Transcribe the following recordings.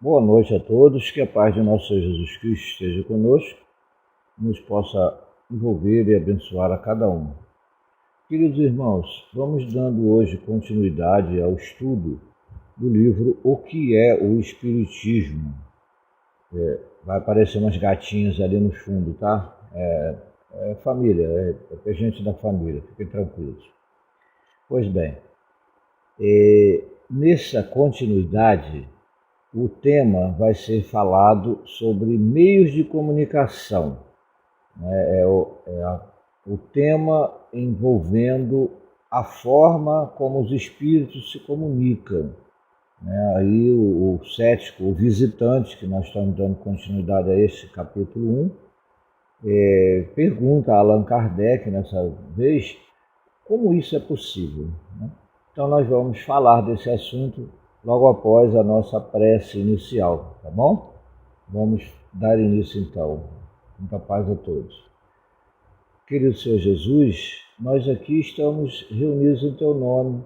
Boa noite a todos, que a paz de nosso Senhor Jesus Cristo esteja conosco, nos possa envolver e abençoar a cada um. Queridos irmãos, vamos dando hoje continuidade ao estudo do livro O que é o Espiritismo. Vai aparecer umas gatinhas ali no fundo, tá? É família, é gente da família, fiquem tranquilos. Pois bem, nessa continuidade, o tema vai ser falado sobre meios de comunicação. O tema envolvendo a forma como os espíritos se comunicam. Aí o cético, o visitante, que nós estamos dando continuidade a esse capítulo 1, pergunta a Allan Kardec, nessa vez, como isso é possível. Então nós vamos falar desse assunto logo após a nossa prece inicial, tá bom? Vamos dar início então. Muita paz a todos. Querido Senhor Jesus, nós aqui estamos reunidos em Teu nome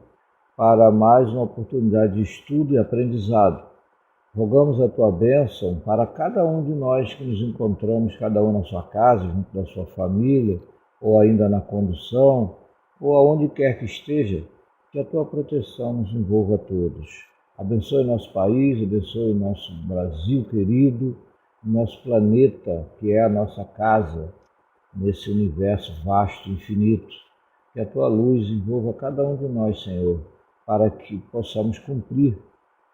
para mais uma oportunidade de estudo e aprendizado. Rogamos a Tua bênção para cada um de nós que nos encontramos, cada um na sua casa, junto da sua família, ou ainda na condução, ou aonde quer que esteja, que a Tua proteção nos envolva a todos. Abençoe nosso país, abençoe nosso Brasil querido, nosso planeta, que é a nossa casa, nesse universo vasto e infinito. Que a Tua luz envolva cada um de nós, Senhor, para que possamos cumprir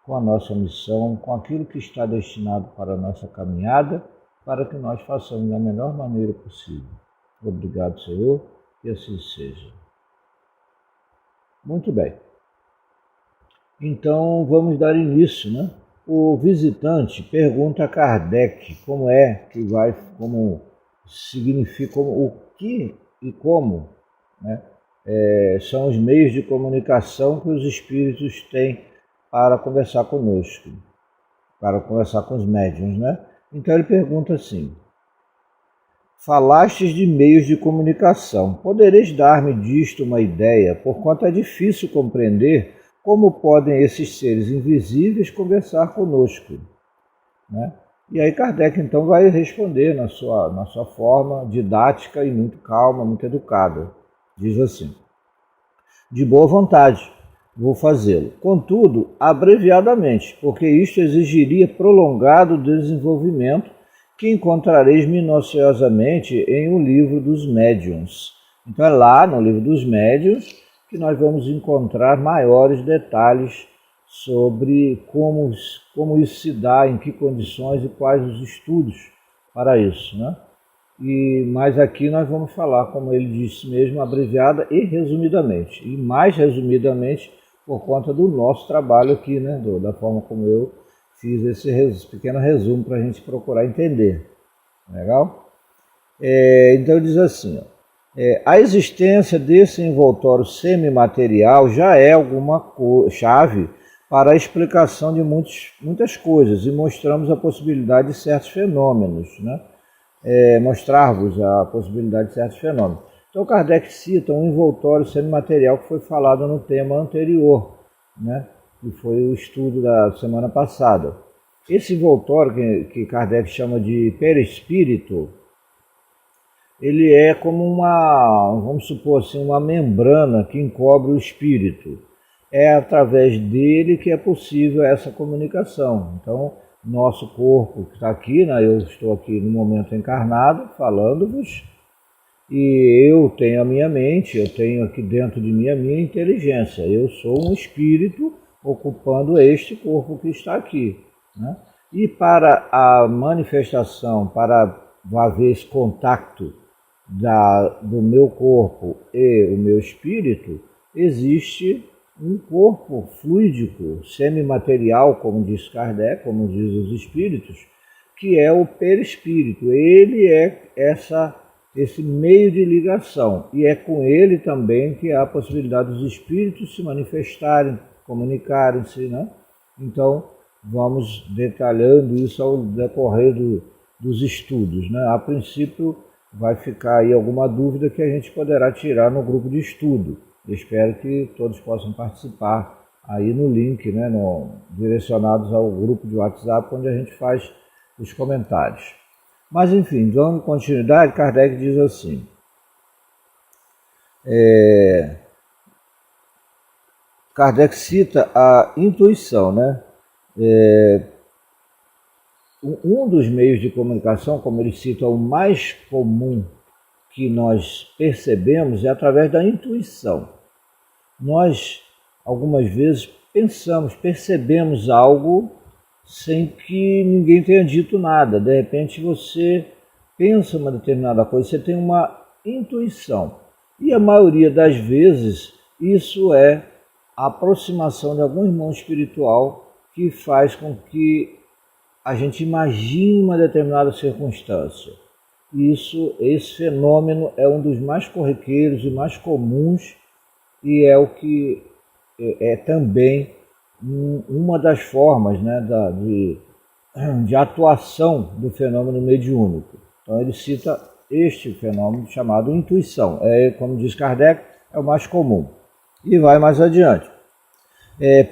com a nossa missão, com aquilo que está destinado para a nossa caminhada, para que nós façamos da melhor maneira possível. Obrigado, Senhor, que assim seja. Muito bem. Então, vamos dar início, né? O visitante pergunta a Kardec como significa, o que e como, né? São os meios de comunicação que os espíritos têm para conversar conosco, para conversar com os médiuns, né? Então ele pergunta assim: falastes de meios de comunicação, podereis dar-me disto uma ideia, porquanto é difícil compreender como podem esses seres invisíveis conversar conosco, né? E aí Kardec então vai responder na sua forma didática e muito calma, muito educada. Diz assim: de boa vontade vou fazê-lo, contudo, abreviadamente, porque isto exigiria prolongado desenvolvimento que encontrareis minuciosamente em O Livro dos Médiuns. Então é lá no Livro dos Médiuns que nós vamos encontrar maiores detalhes sobre como isso se dá, em que condições e quais os estudos para isso, né? Mas aqui nós vamos falar, como ele disse mesmo, abreviada e resumidamente. E mais resumidamente por conta do nosso trabalho aqui, né? Da forma como eu fiz esse pequeno resumo para a gente procurar entender. Legal? Então diz assim, a existência desse envoltório semimaterial já é alguma chave para a explicação de muitas coisas, e mostramos a possibilidade de certos fenômenos, né? Mostrar-vos a possibilidade de certos fenômenos. Então Kardec cita um envoltório semimaterial que foi falado no tema anterior, né? Que foi o estudo da semana passada. Esse envoltório que Kardec chama de perispírito, ele é como vamos supor assim, uma membrana que encobre o espírito. É através dele que é possível essa comunicação. Então, nosso corpo que está aqui, né? Eu estou aqui no momento encarnado, falando-vos, e eu tenho a minha mente, eu tenho aqui dentro de mim a minha inteligência. Eu sou um espírito ocupando este corpo que está aqui, né? E para a manifestação, para haver esse contato do meu corpo e o meu espírito, existe um corpo fluídico, semimaterial, como diz Kardec, como diz os espíritos, que é o perispírito. Ele é esse meio de ligação, e é com ele também que há a possibilidade dos espíritos se manifestarem, comunicarem-se, né? Então, vamos detalhando isso ao decorrer dos estudos, né? A princípio, vai ficar aí alguma dúvida que a gente poderá tirar no grupo de estudo. Eu espero que todos possam participar aí no link, né, direcionados ao grupo de WhatsApp onde a gente faz os comentários. Mas enfim, dando continuidade, Kardec diz assim, Kardec cita a intuição, né? Um dos meios de comunicação, como ele cita, o mais comum que nós percebemos é através da intuição. Nós, algumas vezes, percebemos algo sem que ninguém tenha dito nada. De repente você pensa uma determinada coisa, você tem uma intuição. E a maioria das vezes isso é a aproximação de algum irmão espiritual que faz com que a gente imagine uma determinada circunstância. Esse fenômeno é um dos mais corriqueiros e mais comuns e é o que é também uma das formas, né, de atuação do fenômeno mediúnico. Então ele cita este fenômeno chamado intuição. Como diz Kardec, é o mais comum. E vai mais adiante.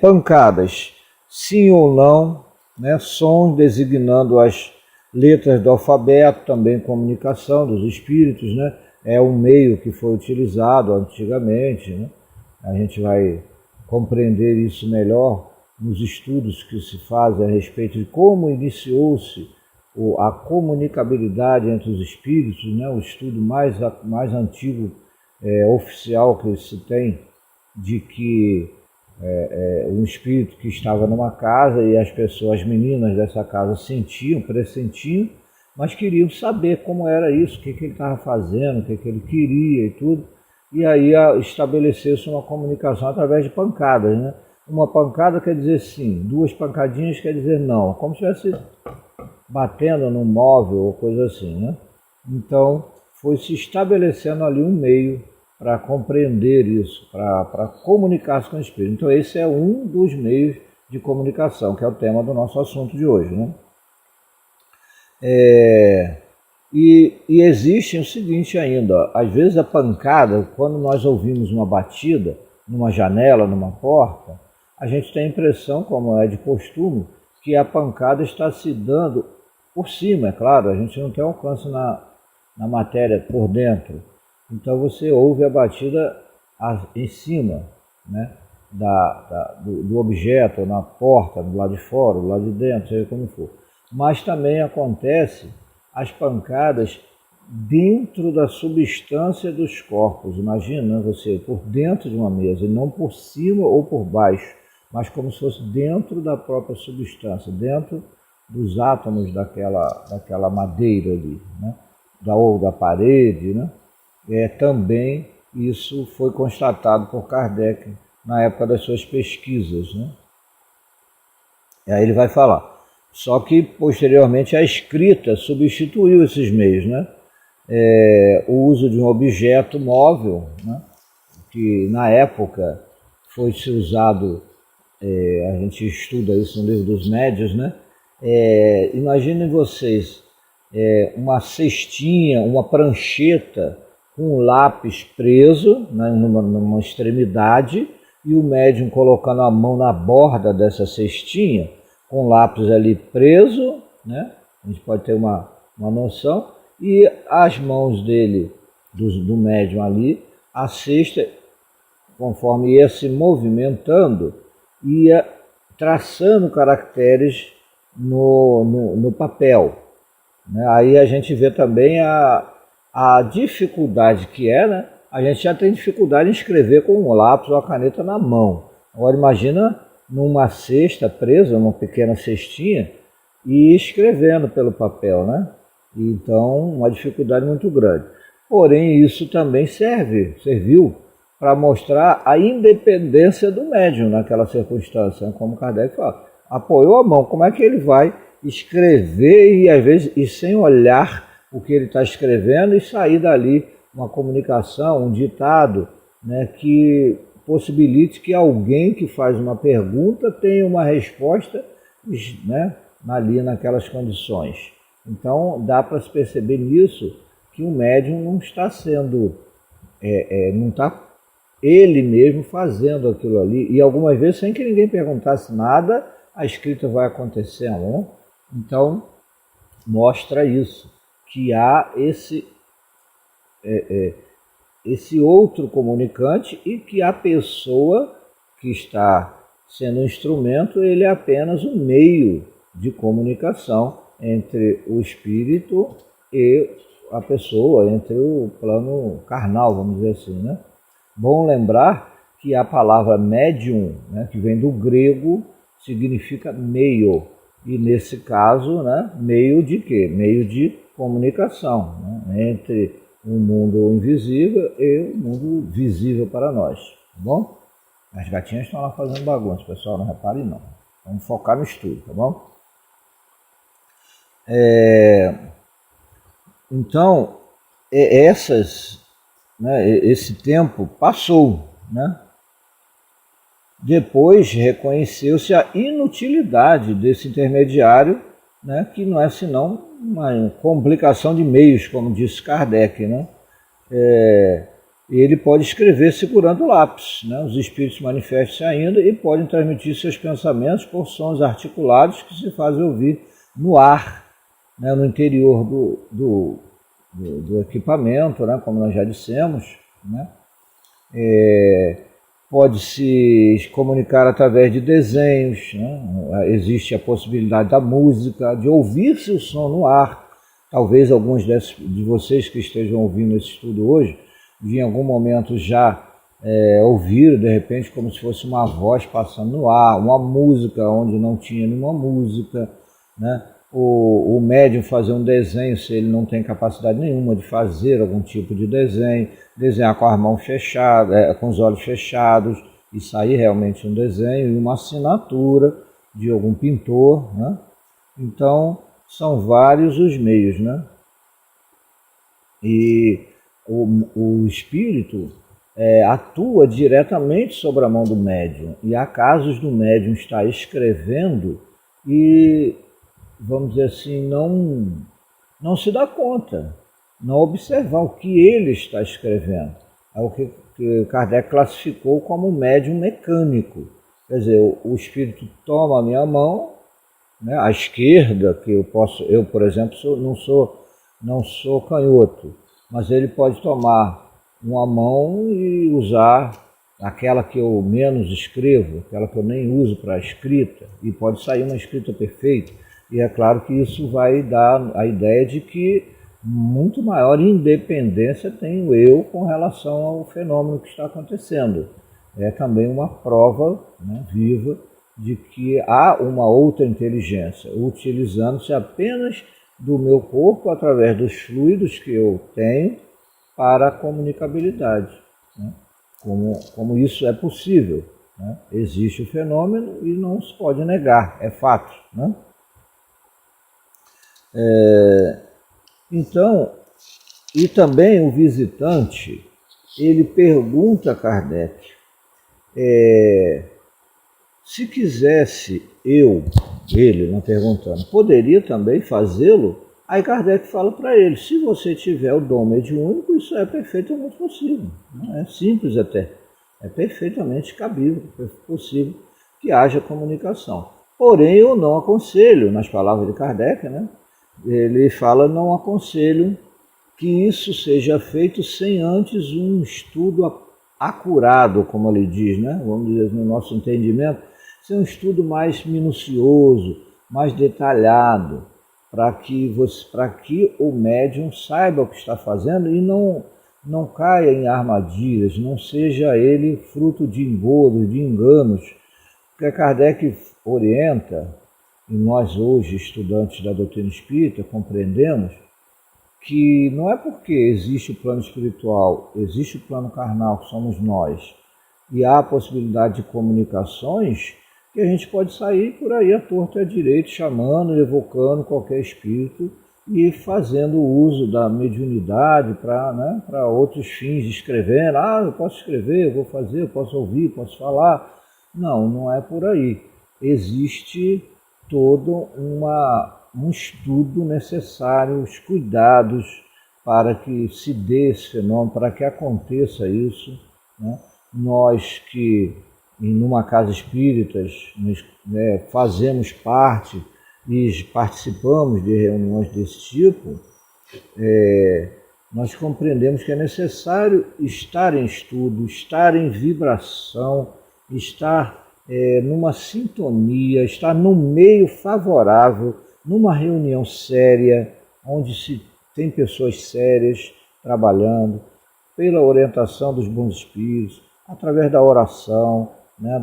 Pancadas, sim ou não, né, sons designando as letras do alfabeto, também comunicação dos espíritos, né, é um meio que foi utilizado antigamente, né, a gente vai compreender isso melhor nos estudos que se fazem a respeito de como iniciou-se a comunicabilidade entre os espíritos, né, o estudo mais antigo oficial que se tem de que um espírito que estava numa casa e as pessoas, as meninas dessa casa pressentiam, mas queriam saber como era isso, o que ele estava fazendo, o que ele queria e tudo. E aí estabeleceu-se uma comunicação através de pancadas, né? Uma pancada quer dizer sim, duas pancadinhas quer dizer não, como se estivesse batendo num móvel ou coisa assim, né? Então foi se estabelecendo ali um meio para compreender isso, para comunicar-se com o espírito. Então esse é um dos meios de comunicação, que é o tema do nosso assunto de hoje, né? E existe o seguinte ainda, às vezes a pancada, quando nós ouvimos uma batida numa janela, numa porta, a gente tem a impressão, como é de costume, que a pancada está se dando por cima, é claro, a gente não tem alcance na matéria por dentro. Então você ouve a batida em cima, né, do objeto, na porta, do lado de fora, do lado de dentro, seja como for. Mas também acontece as pancadas dentro da substância dos corpos. Imagina você por dentro de uma mesa, e não por cima ou por baixo, mas como se fosse dentro da própria substância, dentro dos átomos daquela madeira ali, né? Ou da parede, né? Também isso foi constatado por Kardec na época das suas pesquisas, né? E aí ele vai falar. Só que posteriormente a escrita substituiu esses meios, né? O uso de um objeto móvel, né? Que na época foi se usado, a gente estuda isso no livro dos médiuns, né? Imaginem vocês uma cestinha, uma prancheta com um lápis preso, né, numa extremidade, e o médium colocando a mão na borda dessa cestinha, com o lápis ali preso, né? A gente pode ter uma noção, e as mãos dele, do médium ali, a cesta, conforme ia se movimentando, ia traçando caracteres no papel, né? Aí a gente vê também a dificuldade que é, né? A gente já tem dificuldade em escrever com um lápis ou a caneta na mão. Agora imagina numa cesta presa, uma pequena cestinha, e escrevendo pelo papel, né? Então, uma dificuldade muito grande. Porém, isso também serviu para mostrar a independência do médium naquela circunstância, como Kardec fala. Apoiou a mão, como é que ele vai escrever e às vezes sem olhar o que ele está escrevendo e sair dali uma comunicação, um ditado, né, que possibilite que alguém que faz uma pergunta tenha uma resposta, né, ali naquelas condições. Então dá para se perceber nisso que o médium não está sendo, não está ele mesmo fazendo aquilo ali, e algumas vezes sem que ninguém perguntasse nada, a escrita vai acontecendo, né? Então, mostra isso, que há esse outro comunicante e que a pessoa que está sendo um instrumento, ele é apenas um meio de comunicação entre o espírito e a pessoa, entre o plano carnal, vamos dizer assim, né? Bom lembrar que a palavra médium, né, que vem do grego, significa meio. E nesse caso, né, meio de quê? Meio de comunicação, né, entre o mundo invisível e o mundo visível para nós. Tá bom? As gatinhas estão lá fazendo bagunça, pessoal, não reparem não. Vamos focar no estudo, tá bom? Então, esse tempo passou, né? Depois reconheceu-se a inutilidade desse intermediário, né, que não é senão uma complicação de meios, como disse Kardec, né? Ele pode escrever segurando o lápis, né? Os espíritos manifestam-se ainda e podem transmitir seus pensamentos por sons articulados que se fazem ouvir no ar, né, no interior do equipamento, né, como nós já dissemos, né? Pode se comunicar através de desenhos, né? Existe a possibilidade da música, de ouvir-se o som no ar. Talvez alguns de vocês que estejam ouvindo esse estudo hoje, em algum momento já ouviram, de repente, como se fosse uma voz passando no ar, uma música onde não tinha nenhuma música, né? O médium fazer um desenho, se ele não tem capacidade nenhuma de fazer algum tipo de desenho, desenhar com as mãos fechadas, com os olhos fechados, e sair realmente um desenho e uma assinatura de algum pintor, né? Então, são vários os meios, né? E o espírito atua diretamente sobre a mão do médium, e há casos do médium estar escrevendo e, vamos dizer assim, não se dá conta, não observar o que ele está escrevendo. É o que Kardec classificou como médium mecânico. Quer dizer, o espírito toma a minha mão, né, à esquerda, que eu por exemplo, não sou canhoto, mas ele pode tomar uma mão e usar aquela que eu menos escrevo, aquela que eu nem uso para a escrita, e pode sair uma escrita perfeita. E é claro que isso vai dar a ideia de que muito maior independência tem o eu com relação ao fenômeno que está acontecendo. É também uma prova, né, viva de que há uma outra inteligência, utilizando-se apenas do meu corpo através dos fluidos que eu tenho para a comunicabilidade, né? Como isso é possível, né? Existe o fenômeno e não se pode negar, é fato, né? Então, e também o visitante, ele pergunta a Kardec, se quisesse ele, não perguntando, poderia também fazê-lo? Aí Kardec fala para ele, se você tiver o dom mediúnico, isso é perfeitamente possível, né? É simples até, é perfeitamente cabível, possível que haja comunicação. Porém, eu não aconselho, nas palavras de Kardec, né? Ele fala, não aconselho que isso seja feito sem antes um estudo acurado, como ele diz, né? Vamos dizer, no nosso entendimento, ser um estudo mais minucioso, mais detalhado, para que o médium saiba o que está fazendo e não caia em armadilhas, não seja ele fruto de engodos, de enganos, porque Kardec orienta, e nós hoje, estudantes da doutrina espírita, compreendemos que não é porque existe o plano espiritual, existe o plano carnal, que somos nós, e há a possibilidade de comunicações, que a gente pode sair por aí à torta e à direita, chamando, evocando qualquer espírito e fazendo uso da mediunidade para outros fins, escrevendo, eu posso escrever, eu vou fazer, eu posso ouvir, posso falar. Não é por aí. Existe todo um estudo necessário, os cuidados para que se dê esse fenômeno, para que aconteça isso, né? nós que em uma casa espírita fazemos parte e participamos de reuniões desse tipo, nós compreendemos que é necessário estar em estudo, estar em vibração, estar numa sintonia, estar num meio favorável, numa reunião séria, onde se tem pessoas sérias trabalhando, pela orientação dos bons espíritos, através da oração, né,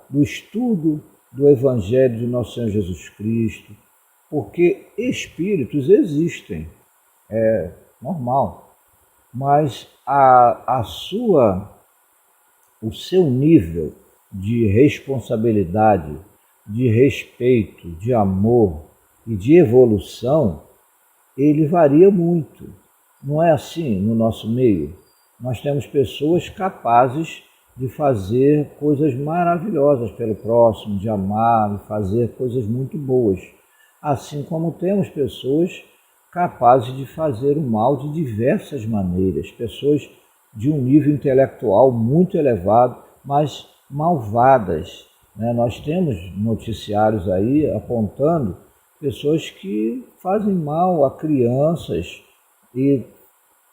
do estudo do Evangelho de Nosso Senhor Jesus Cristo, porque espíritos existem, é normal, mas o seu nível de responsabilidade, de respeito, de amor e de evolução, ele varia muito. Não é assim no nosso meio. Nós temos pessoas capazes de fazer coisas maravilhosas pelo próximo, de amar e fazer coisas muito boas. Assim como temos pessoas capazes de fazer o mal de diversas maneiras, pessoas de um nível intelectual muito elevado, mas malvadas, né? Nós temos noticiários aí apontando pessoas que fazem mal a crianças e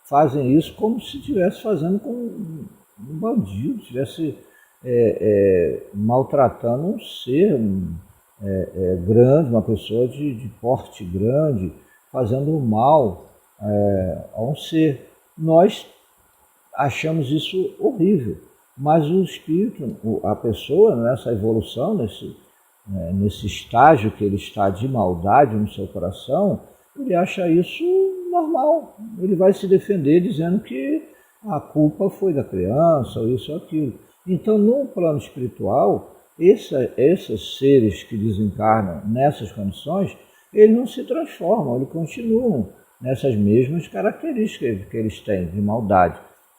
fazem isso como se estivesse fazendo com um bandido, estivesse maltratando um ser grande, uma pessoa de porte grande, fazendo mal a um ser. Nós achamos isso horrível, mas o espírito, a pessoa, nessa evolução, nesse estágio que ele está de maldade no seu coração, ele acha isso normal. Ele vai se defender dizendo que a culpa foi da criança, ou isso ou aquilo. Então, no plano espiritual, esses seres que desencarnam nessas condições, eles não se transformam, eles continuam nessas mesmas características que eles têm de maldade.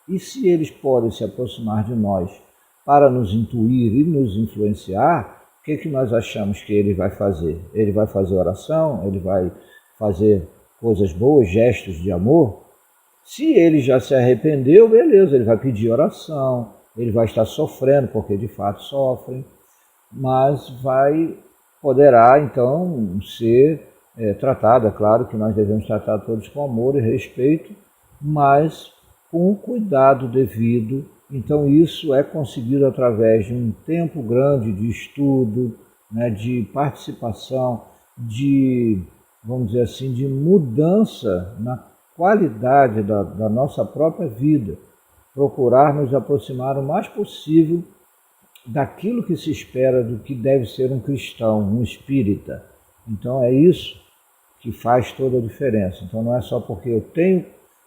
E se eles podem se aproximar de nós para nos intuir e nos influenciar, o que nós achamos que ele vai fazer? Ele vai fazer oração? Ele vai fazer coisas boas, gestos de amor? Se ele já se arrependeu, beleza, ele vai pedir oração, ele vai estar sofrendo, porque de fato sofrem, mas poderá então ser tratado. É claro que nós devemos tratar todos com amor e respeito, mas com o cuidado devido. Então isso é conseguido através de um tempo grande de estudo, né, de participação, vamos dizer assim, de mudança na qualidade da nossa própria vida. Procurar nos aproximar o mais possível daquilo que se espera do que deve ser um cristão, um espírita. Então é isso que faz toda a diferença. Então não é só porque eu tenho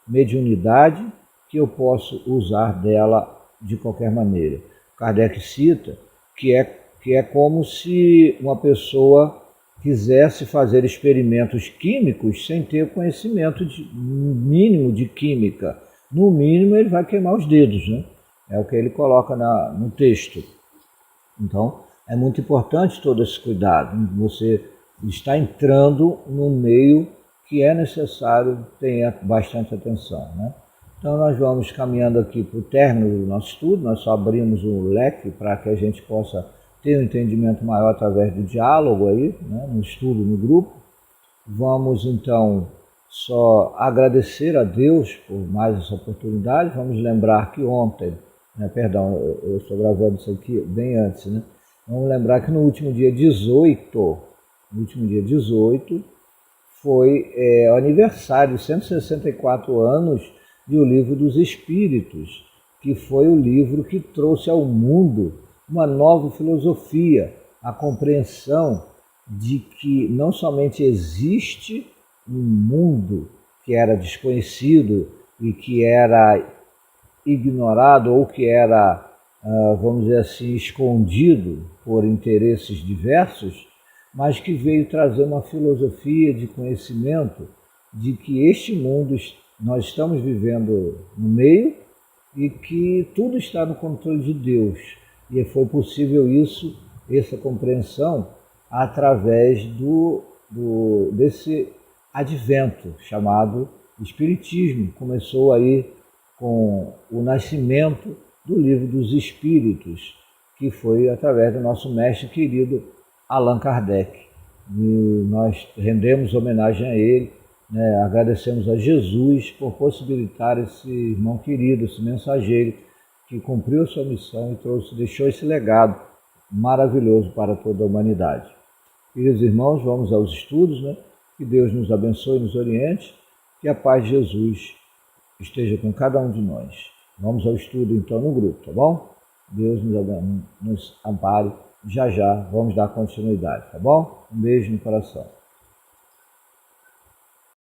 mediunidade que eu posso usar dela de qualquer maneira. Kardec cita que é como se uma pessoa quisesse fazer experimentos químicos sem ter conhecimento mínimo de química. No mínimo ele vai queimar os dedos, né? É o que ele coloca no texto. Então é muito importante todo esse cuidado. Você está entrando num meio que é necessário ter bastante atenção, né? Então nós vamos caminhando aqui para o término do nosso estudo. Nós só abrimos o leque para que a gente possa ter um entendimento maior através do diálogo aí, né, no estudo, no grupo. Vamos então só agradecer a Deus por mais essa oportunidade. Vamos lembrar que ontem, eu estou gravando isso aqui bem antes, né? Vamos lembrar que no último dia 18, foi o aniversário de 164 anos de O Livro dos Espíritos, que foi o livro que trouxe ao mundo uma nova filosofia, a compreensão de que não somente existe um mundo que era desconhecido e que era ignorado ou que era, vamos dizer assim, escondido por interesses diversos, mas que veio trazer uma filosofia de conhecimento de que este mundo nós estamos vivendo no meio e que tudo está no controle de Deus. E foi possível essa compreensão, através desse advento chamado Espiritismo. Começou aí com o nascimento do Livro dos Espíritos, que foi através do nosso mestre querido Allan Kardec. E nós rendemos homenagem a ele, né? Agradecemos a Jesus por possibilitar esse irmão querido, esse mensageiro, que cumpriu sua missão e deixou esse legado maravilhoso para toda a humanidade. Queridos irmãos, vamos aos estudos, né? Que Deus nos abençoe e nos oriente, que a paz de Jesus esteja com cada um de nós. Vamos ao estudo então no grupo, tá bom? Deus nos ampare, já vamos dar continuidade, tá bom? Um beijo no coração.